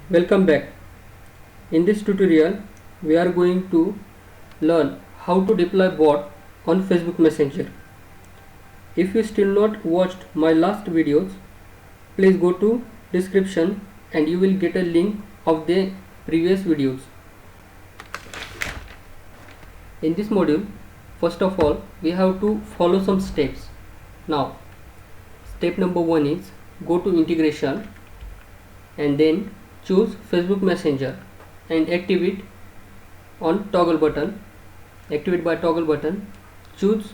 Welcome back. In this tutorial, we are going to learn how to deploy bot on Facebook Messenger. If you still not watched my last videos, please go to description and you will get a link of the previous videos. In this module, first of all, we have to follow some steps. Now, step number 1 is go to integration and then choose Facebook Messenger and activate on toggle button. Activate by toggle button. Choose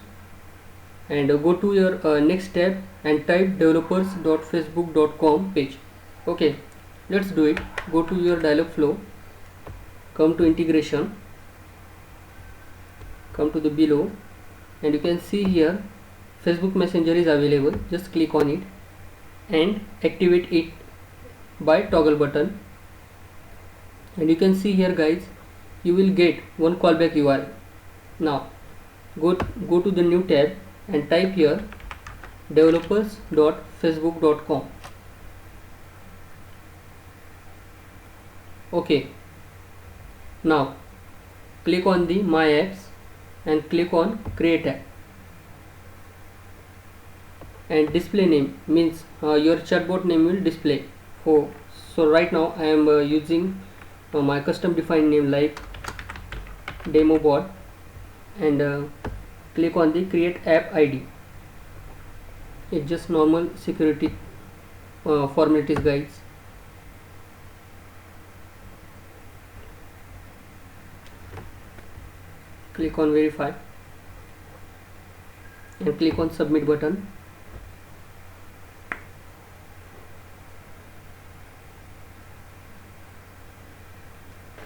and go to your next tab and type developers.facebook.com page. Okay, let's do it. Go to your dialog flow, come to integration, come to the below, and you can see here Facebook Messenger is available. Just click on it and activate it by toggle button, and you can see here guys, you will get one callback URL. Now go to the new tab and type here developers.facebook.com. okay, now click on the my apps and click on create app, and display name means your chatbot name will display. So right now I am using my custom defined name like demo bot, and click on the create app ID. It's just normal security formalities guys. Click on verify and click on submit button.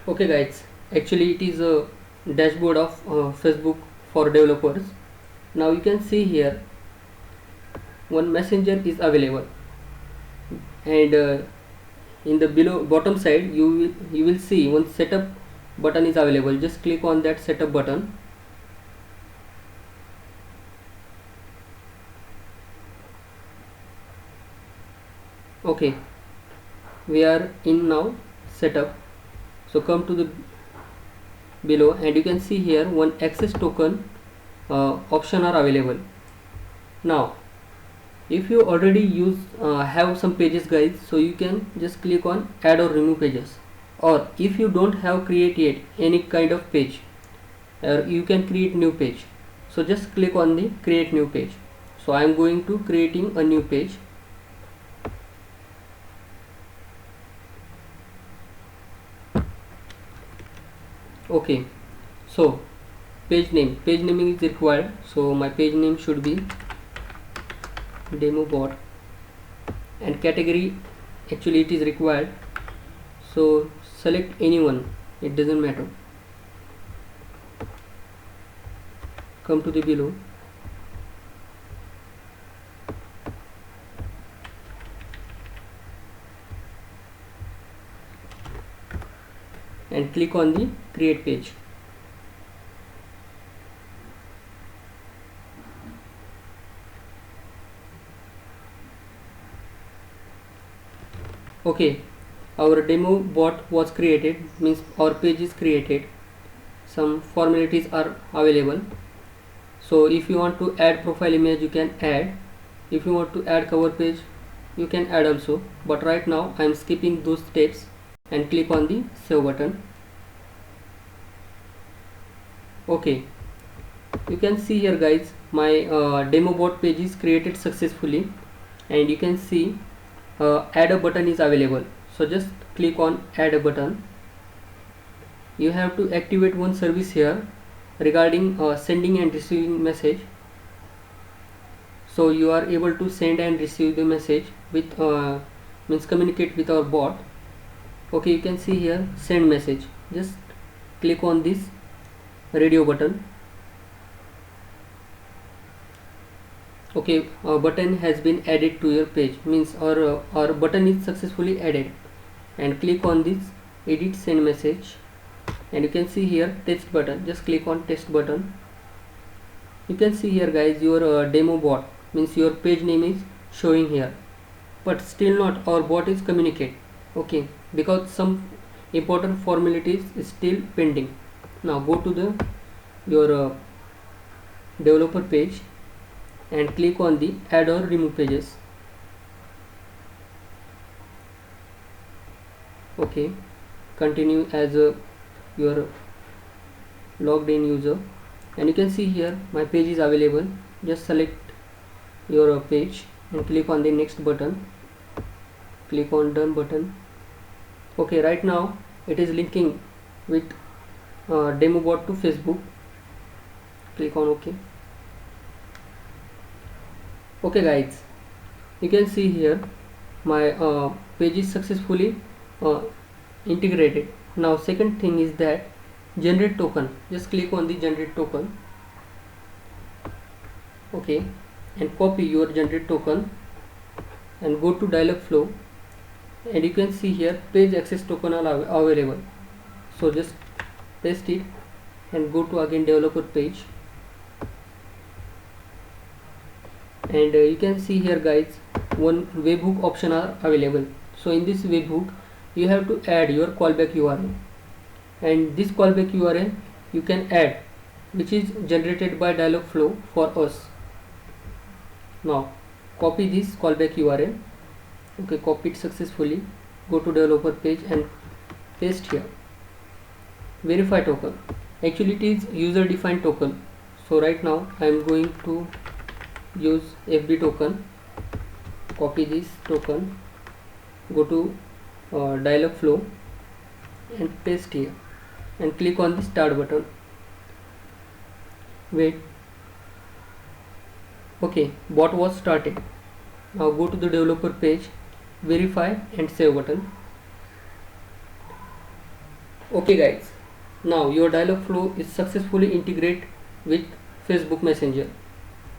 Okay guys, actually it is a dashboard of Facebook for developers. Now you can see here one messenger is available, and in the below bottom side you will see one setup button is available. Just click on that setup button. Okay, we are in now setup. So come to the below and you can see here one access token option are available. Now if you already have some pages guys, so you can just click on add or remove pages, or if you don't have created any kind of page, you can create new page. So just click on the create new page. So I am going to creating a new page. Okay, so page naming is required, so my page name should be demo bot, and category actually it is required, so select anyone, it doesn't matter. Come to the below and click on the create page. Okay, our demo bot was created, means our page is created. Some formalities are available. So if you want to add profile image, you can add. If you want to add cover page, you can add also, but right now I am skipping those steps and click on the save button. Okay, you can see here guys, my demo bot page is created successfully, and you can see add a button is available. So just click on add a button. You have to activate one service here regarding sending and receiving message. So you are able to send and receive the message with means communicate with our bot. Okay, you can see here send message. Just click on this radio button. Okay, a button has been added to your page, means our button is successfully added, and click on this edit send message, and you can see here text button. Just click on text button. You can see here guys, your demo bot, means your page name is showing here, but still not our bot is communicate. Okay, because some important formalities is still pending. Now go to the your developer page and click on the add or remove pages. Okay, continue as your logged in user, and you can see here my page is available. Just select your page and click on the next button, click on done button. Okay, right now it is linking with DemoBot to Facebook. Click on OK. Okay guys, you can see here my page is successfully integrated. Now second thing is that generate token. Just click on the generate token. Okay, and copy your generate token and go to Dialogflow, and you can see here page access token are available. So just paste it and go to again developer page, and you can see here guys one webhook option are available. So in this webhook you have to add your callback URL, and this callback URL you can add, which is generated by Dialogflow for us. Now copy this callback URL. Okay, copy it successfully. Go to developer page and paste here. Verify token. Actually it is user defined token. So right now I am going to use FB token. Copy this token. Go to Dialogflow and paste here and click on the start button. Wait. Okay, bot was started. Now go to the developer page, verify and save button. Okay guys, now your Dialogflow is successfully integrated with Facebook Messenger,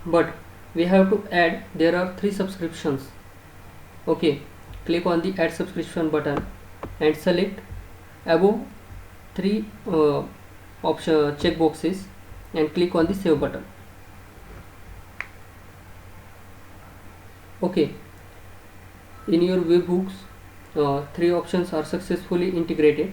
but we have to add, there are 3 subscriptions. Okay, click on the add subscription button and select above 3 option check boxes and click on the save button. Okay, in your webhooks 3 options are successfully integrated.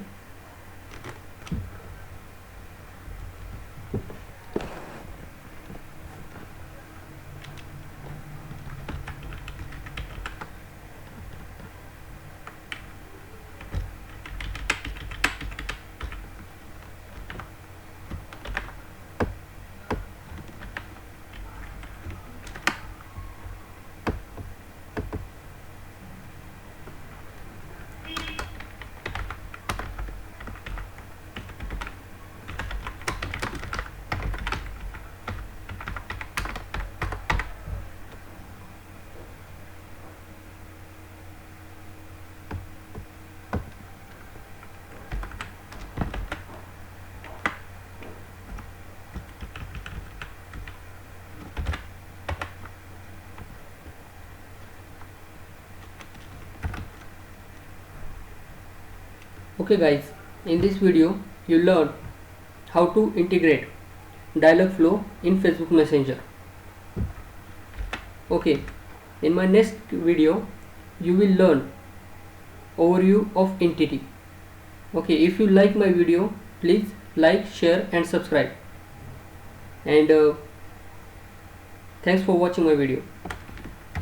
Okay guys, in this video you learn how to integrate Dialogflow in Facebook Messenger. Okay, in my next video you will learn overview of entity. Okay, if you like my video, please like, share and subscribe, and thanks for watching my video.